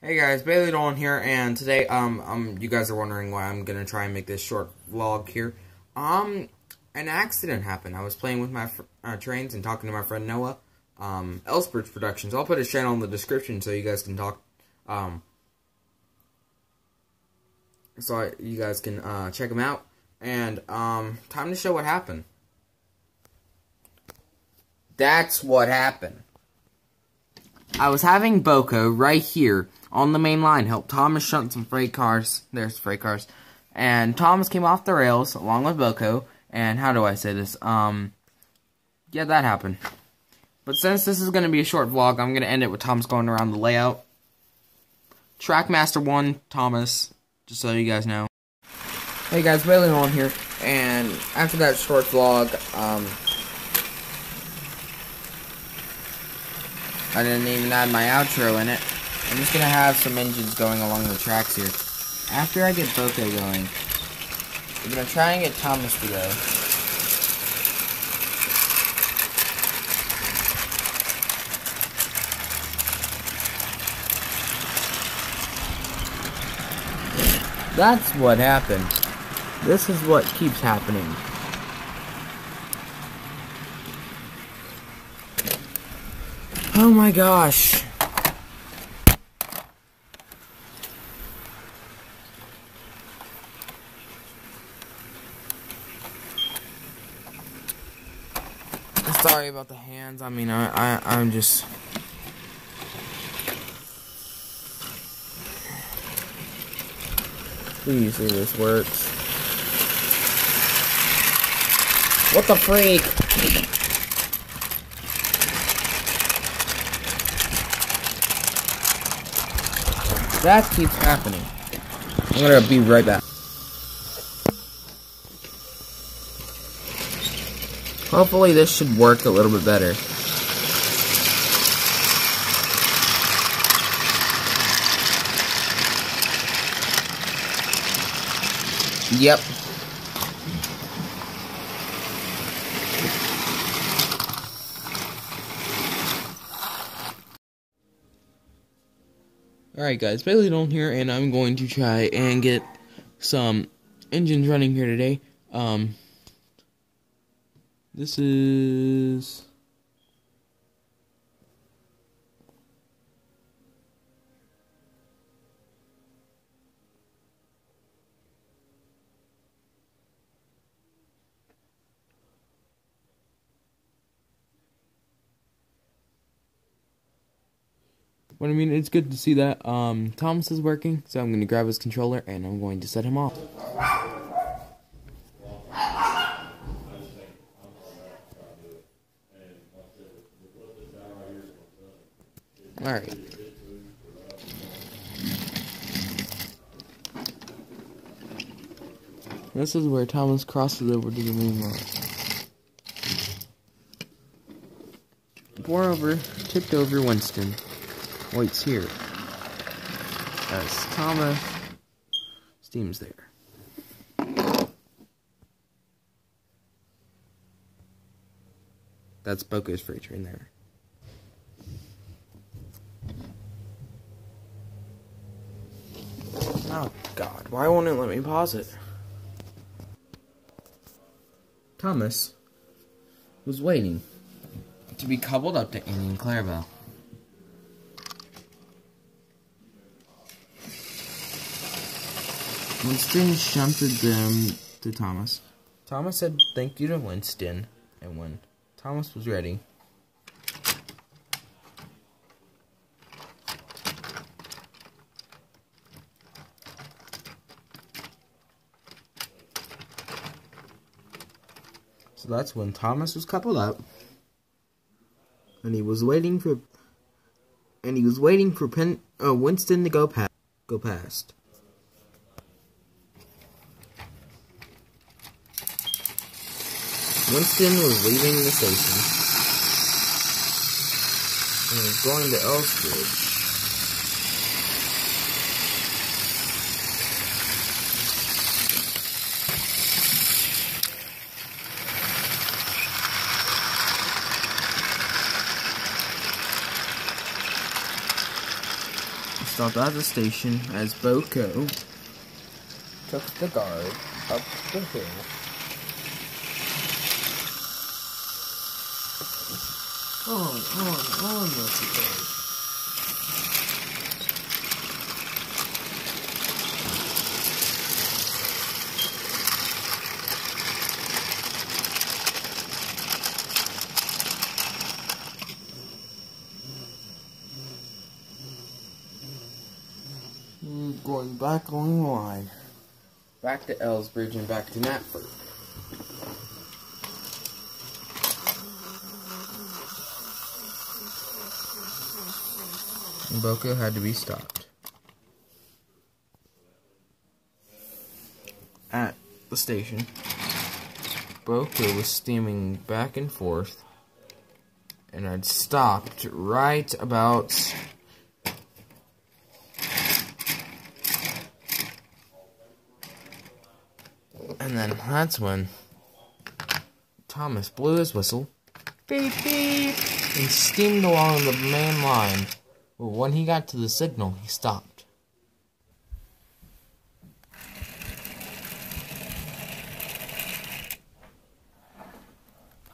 Hey guys, Bailey Dolan here, and today, you guys are wondering why I'm gonna try and make this short vlog here. An accident happened. I was playing with my trains and talking to my friend Noah, Elspert Productions. I'll put his channel in the description so you guys can talk, check him out. And, time to show what happened. That's what happened. I was having Boco right here on the main line help Thomas shunt some freight cars. There's freight cars. And Thomas came off the rails along with Boco. And how do I say this? Yeah, that happened. But since this is going to be a short vlog, I'm going to end it with Thomas going around the layout. Trackmaster 1, Thomas, just so you guys know. Hey guys, Bailey Dolan here. And after that short vlog, I didn't even add my outro in it. I'm just going to have some engines going along the tracks here. After I get Boco going, we're going to try and get Thomas to go. That's what happened. This is what keeps happening. Oh my gosh. Sorry about the hands. I mean, I'm just... Please say this works. What the freak? That keeps happening. I'm gonna be right back. Hopefully this should work a little bit better. Yep. Alright guys, Bailey Dolan here, and I'm going to try and get some engines running here today. This is... What I mean, it's good to see that Thomas is working, so I'm going to grab his controller and I'm going to set him off. Alright. This is where Thomas crosses over to the main line. Moreover, tipped over Winston waits here as Thomas steams there. That's Boco's freight train there. Oh God, why won't it let me pause it? Thomas was waiting to be coupled up to Annie and Clarabelle. Winston shunted them to Thomas. Thomas said thank you to Winston, and when Thomas was ready, so that's when Thomas was coupled up, and he was waiting for Winston to go past. Winston was leaving the station and was going to Elspert. stopped at the station as Boco took the guard up the hill. On, let's go. Going back along the line. Back to Ellsbridge and back to Knapford. And Boco had to be stopped. At the station, Boco was steaming back and forth and had stopped right about and then that's when Thomas blew his whistle, beep beep, and steamed along the main line. But when he got to the signal, he stopped.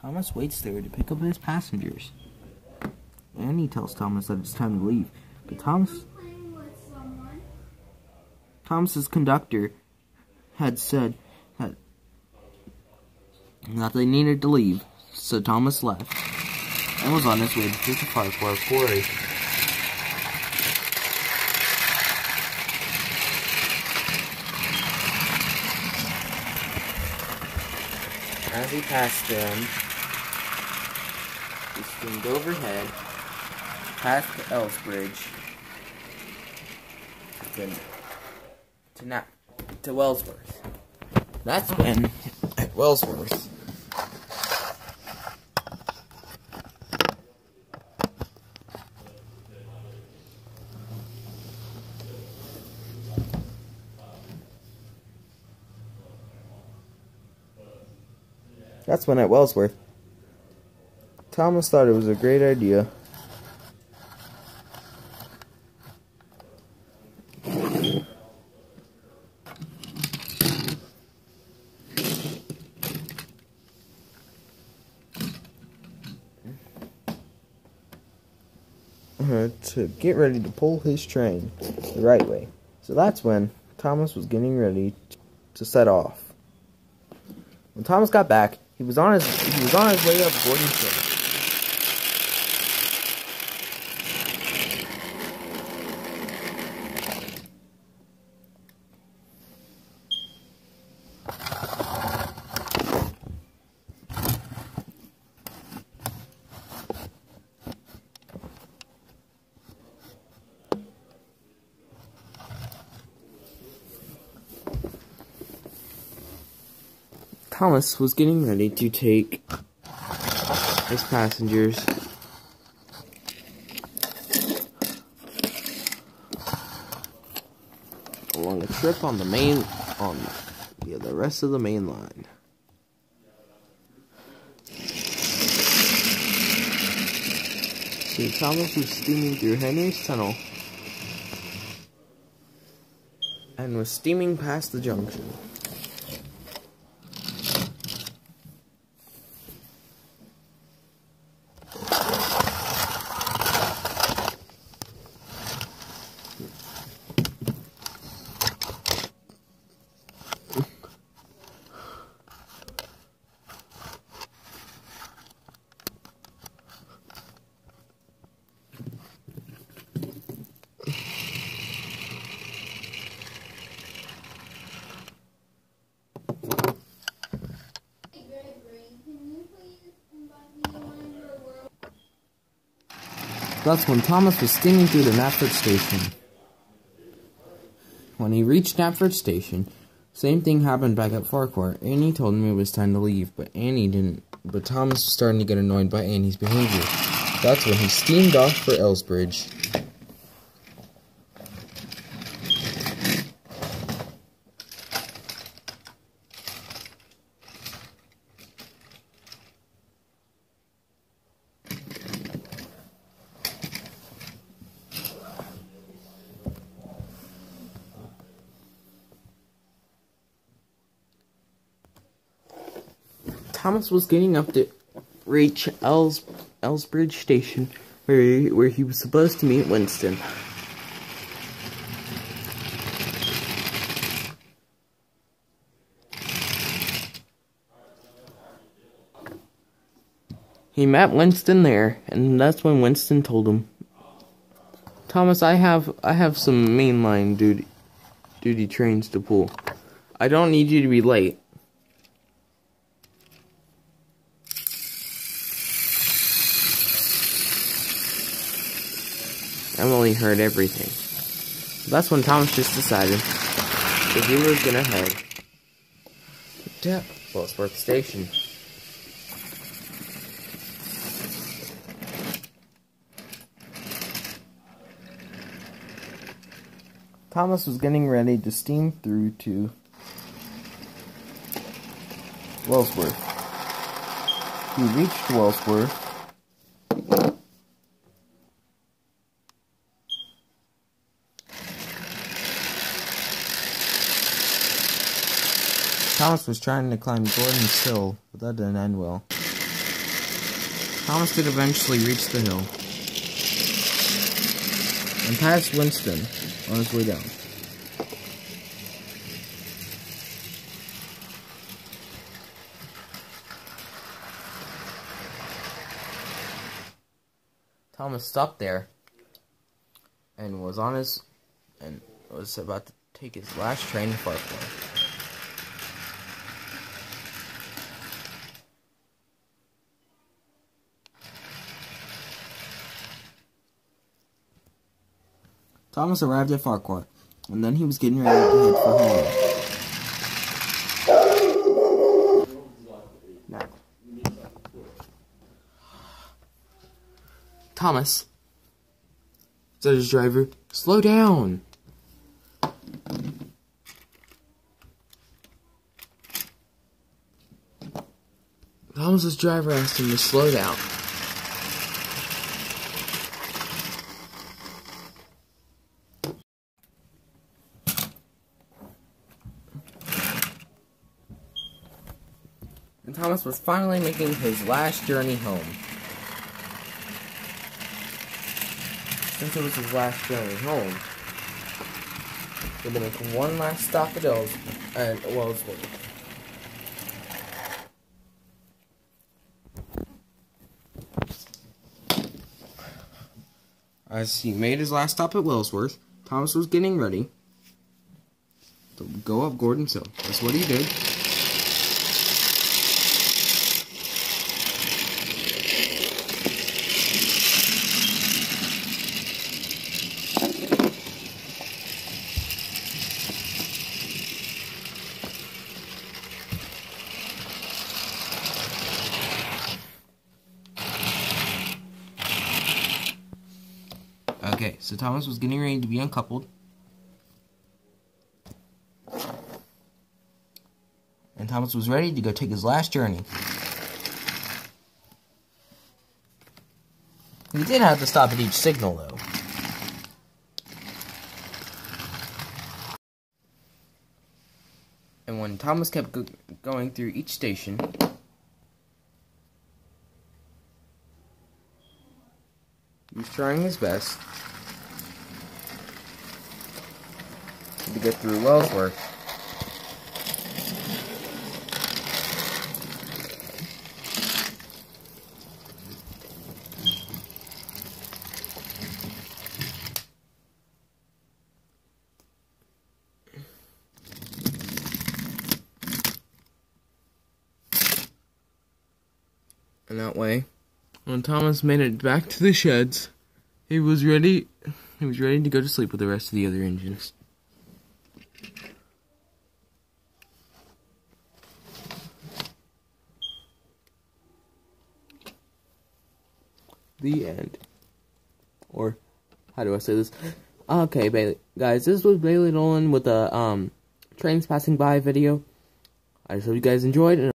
Thomas waits there to pick up his passengers. Annie tells Thomas that it's time to leave, but Thomas's conductor had said that they needed to leave, so Thomas left and was on his way to the Farquhar quarry. As he passed them, he steamed overhead, past Ellsbridge, to Wellsworth. That's when, at Wellsworth, Thomas thought it was a great idea to get ready to pull his train the right way. So that's when Thomas was getting ready to set off. When Thomas got back, he was on his way up Gordon's Hill. Thomas was getting ready to take his passengers along a trip on the rest of the main line. See, Thomas was steaming through Henry's Tunnel and was steaming past the junction. That's when Thomas was steaming through the Knapford station. When he reached Knapford station, same thing happened back at Farquhar. Annie told him it was time to leave, but Annie didn't. But Thomas was starting to get annoyed by Annie's behavior. That's when he steamed off for Ellsbridge. Thomas was getting up to reach Elsbridge Station, where he was supposed to meet Winston. He met Winston there, and that's when Winston told him, "Thomas, I have some mainline duty trains to pull. I don't need you to be late." Emily heard everything. That's when Thomas just decided that he was gonna head to Wellsworth Station. Thomas was getting ready to steam through to Wellsworth. He reached Wellsworth. Thomas was trying to climb Gordon's Hill, but that didn't end well. Thomas did eventually reach the hill and passed Winston on his way down. Thomas stopped there and was about to take his last train to Farquhar. Thomas arrived at Farquhar, and then he was getting ready to head for home. Now, "Thomas," said his driver, "slow down." Thomas's driver asked him to slow down. And Thomas was finally making his last journey home. Since it was his last journey home, he would make one last stop at Wellsworth. As he made his last stop at Wellsworth, Thomas was getting ready to go up Gordon's Hill. That's what he did. Okay, so Thomas was getting ready to be uncoupled. And Thomas was ready to go take his last journey. He did have to stop at each signal, though. And when Thomas kept going through each station, he was trying his best to get through Wellsworth. And that way, when Thomas made it back to the sheds, he was ready to go to sleep with the rest of the other engines. The end. Or, how do I say this? Okay, Bailey. Guys, this was Bailey Dolan with the, trains passing by video. I just hope you guys enjoyed, and